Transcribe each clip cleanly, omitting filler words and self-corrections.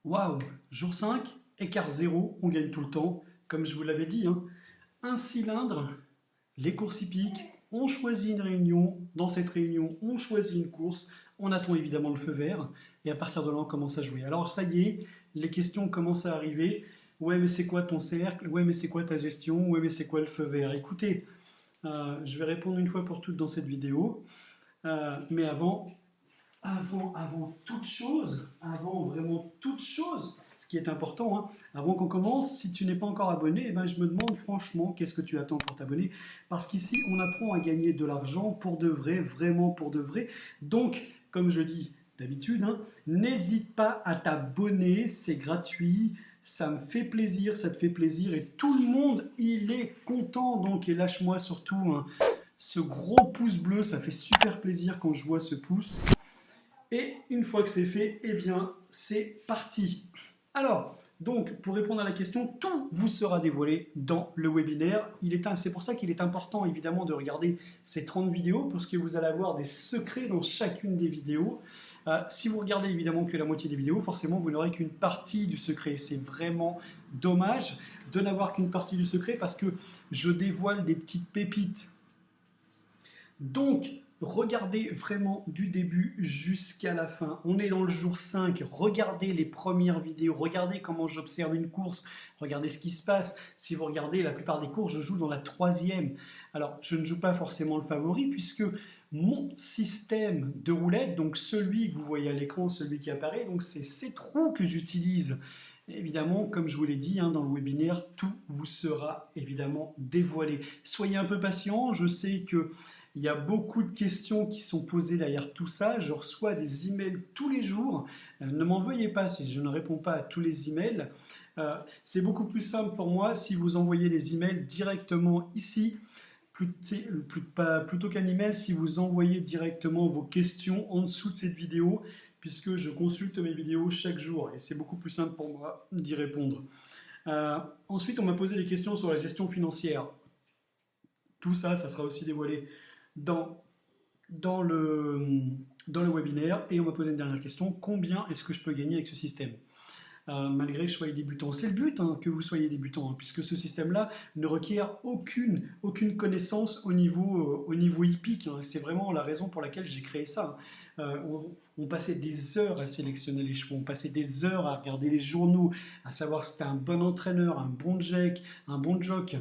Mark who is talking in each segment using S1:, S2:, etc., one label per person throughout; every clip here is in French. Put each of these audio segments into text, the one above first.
S1: Waouh! Jour 5, écart zéro, on gagne tout le temps. Comme je vous l'avais dit, hein. Un cylindre, les courses hippiques, on choisit une réunion. Dans cette réunion, on choisit une course. On attend évidemment le feu vert. Et à partir de là, on commence à jouer. Alors ça y est, les questions commencent à arriver. Ouais, mais c'est quoi ton cercle? Ouais, mais c'est quoi ta gestion? Ouais, mais c'est quoi le feu vert? Écoutez, je vais répondre une fois pour toutes dans cette vidéo. Mais avant toute chose, avant vraiment toute chose, ce qui est important, hein, avant qu'on commence, si tu n'es pas encore abonné, eh ben, je me demande franchement qu'est-ce que tu attends pour t'abonner. Parce qu'ici, on apprend à gagner de l'argent pour de vrai, vraiment pour de vrai. Donc, comme je dis d'habitude, hein, n'hésite pas à t'abonner, c'est gratuit. Ça me fait plaisir, ça te fait plaisir et tout le monde, il est content. Donc, et lâche-moi surtout hein, ce gros pouce bleu, ça fait super plaisir quand je vois ce pouce. Et une fois que c'est fait, eh bien, c'est parti. Alors, donc, pour répondre à la question, tout vous sera dévoilé dans le webinaire. C'est pour ça qu'il est important, évidemment, de regarder ces 30 vidéos, parce que vous allez avoir des secrets dans chacune des vidéos. Si vous regardez évidemment que la moitié des vidéos, forcément, vous n'aurez qu'une partie du secret. C'est vraiment dommage de n'avoir qu'une partie du secret, parce que je dévoile des petites pépites. Donc, regardez vraiment du début jusqu'à la fin. On est dans le jour 5. Regardez les premières vidéos. Regardez comment j'observe une course. Regardez ce qui se passe. Si vous regardez la plupart des courses, je joue dans la troisième. Alors, je ne joue pas forcément le favori puisque mon système de roulette, donc celui que vous voyez à l'écran, celui qui apparaît, donc c'est ces trous que j'utilise. Évidemment, comme je vous l'ai dit hein, dans le webinaire, tout vous sera évidemment dévoilé. Soyez un peu patient. Je sais que il y a beaucoup de questions qui sont posées derrière tout ça. Je reçois des emails tous les jours. Ne m'en veuillez pas si je ne réponds pas à tous les emails. C'est beaucoup plus simple pour moi si vous envoyez les emails directement ici. Plutôt qu'un email, si vous envoyez directement vos questions en dessous de cette vidéo, puisque je consulte mes vidéos chaque jour et c'est beaucoup plus simple pour moi d'y répondre. Ensuite, on m'a posé des questions sur la gestion financière. Tout ça, ça sera aussi dévoilé dans, dans, le, dans le webinaire. Et on m'a posé une dernière question, combien est-ce que je peux gagner avec ce système malgré que je sois débutant. C'est le but hein, que vous soyez débutant, hein, puisque ce système-là ne requiert aucune connaissance au niveau hippique. Hein. C'est vraiment la raison pour laquelle j'ai créé ça. On passait des heures à sélectionner les chevaux, on passait des heures à regarder les journaux, à savoir si c'était un bon entraîneur, un bon jock.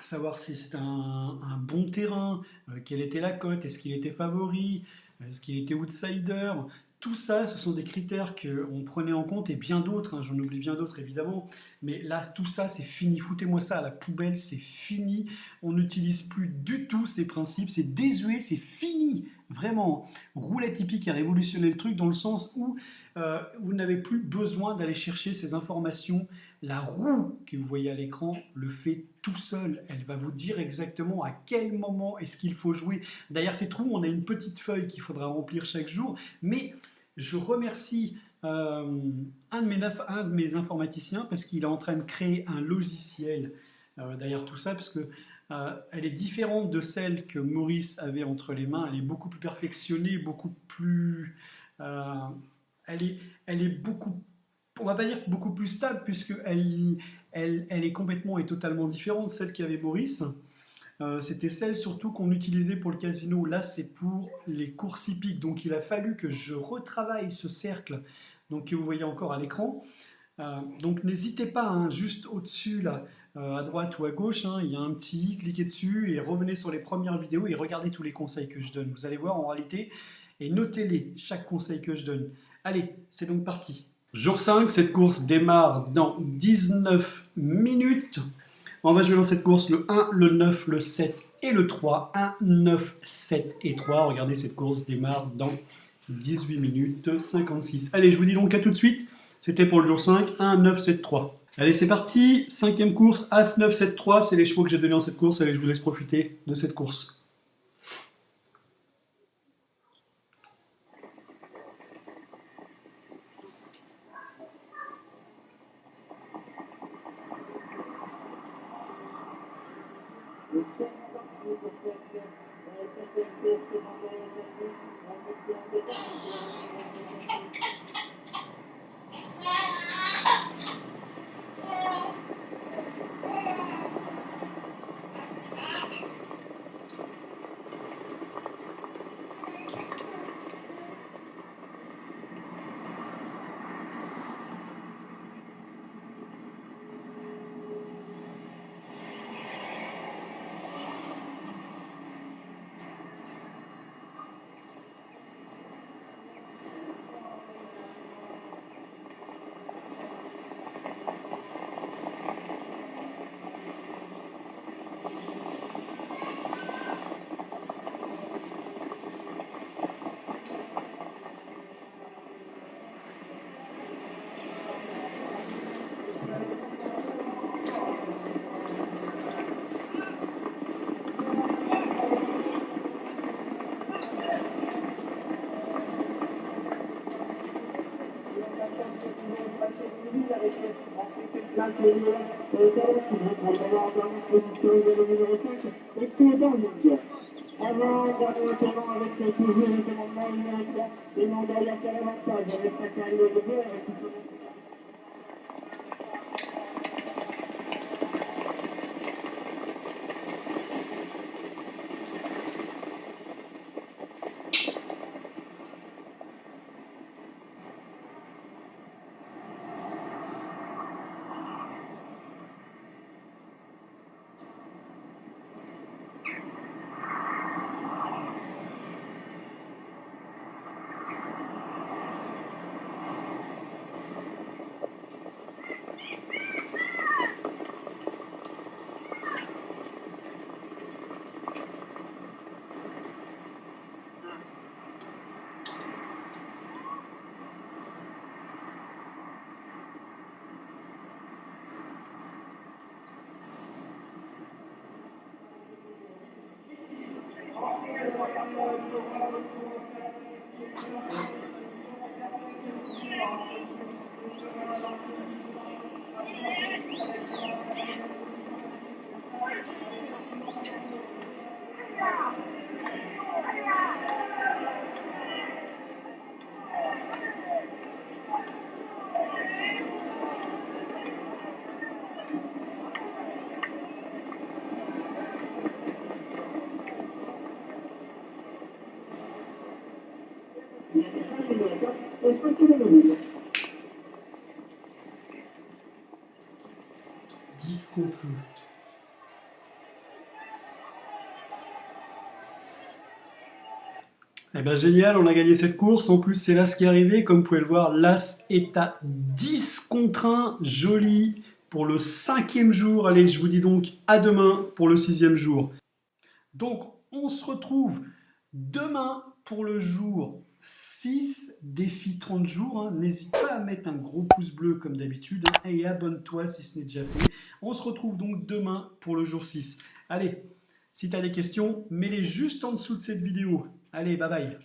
S1: Savoir si c'est un bon terrain, quelle était la cote, est-ce qu'il était favori, est-ce qu'il était outsider. Tout ça, ce sont des critères qu'on prenait en compte et bien d'autres, hein, j'en oublie bien d'autres évidemment, mais là, tout ça, c'est fini. Foutez-moi ça à la poubelle, c'est fini. On n'utilise plus du tout ces principes, c'est désuet, c'est fini. Vraiment, roulette hippique a révolutionné le truc dans le sens où vous n'avez plus besoin d'aller chercher ces informations. La roue que vous voyez à l'écran le fait tout seul. Elle va vous dire exactement à quel moment est-ce qu'il faut jouer. Derrière ces trous, on a une petite feuille qu'il faudra remplir chaque jour. Mais je remercie un de mes informaticiens parce qu'il est en train de créer un logiciel derrière tout ça parce que elle est différente de celle que Maurice avait entre les mains. Elle est beaucoup plus perfectionnée, beaucoup plus... euh, elle est beaucoup, on va pas dire beaucoup plus stable, puisque elle est complètement et totalement différente de celle qu'avait Maurice. C'était celle surtout qu'on utilisait pour le casino. Là, c'est pour les courses hippiques. Donc, il a fallu que je retravaille ce cercle donc, que vous voyez encore à l'écran. Donc, n'hésitez pas, hein, juste au-dessus, là, à droite ou à gauche, hein, il y a un petit i, cliquez dessus et revenez sur les premières vidéos et regardez tous les conseils que je donne. Vous allez voir en réalité, et notez-les, chaque conseil que je donne. Allez, c'est donc parti. Jour 5, cette course démarre dans 19 minutes. On va jouer dans cette course le 1, le 9, le 7 et le 3. 1, 9, 7 et 3. Regardez, cette course démarre dans 18 minutes 56. Allez, je vous dis donc à tout de suite. C'était pour le jour 5, 1, 9, 7, 3. Allez, c'est parti. Cinquième course, As, 9, 7, 3. C'est les chevaux que j'ai donnés dans cette course. Allez, je vous laisse profiter de cette course.
S2: Avant-dernier tournant avec toujours le commandement immédiat et non derrière quel avantage avec sa carrière de guerre et tout le monde.
S1: 10 contre 1. Eh ben génial, on a gagné cette course. En plus, c'est l'As qui est arrivé. Comme vous pouvez le voir, l'As est à 10 contre 1. Joli pour le 5e jour. Allez, je vous dis donc à demain pour le 6e jour. Donc, on se retrouve demain pour le jour 6, défi 30 jours. Hein. N'hésite pas à mettre un gros pouce bleu comme d'habitude. Hein, et abonne-toi si ce n'est déjà fait. On se retrouve donc demain pour le jour 6. Allez, si tu as des questions, mets-les juste en dessous de cette vidéo. Allez, bye bye.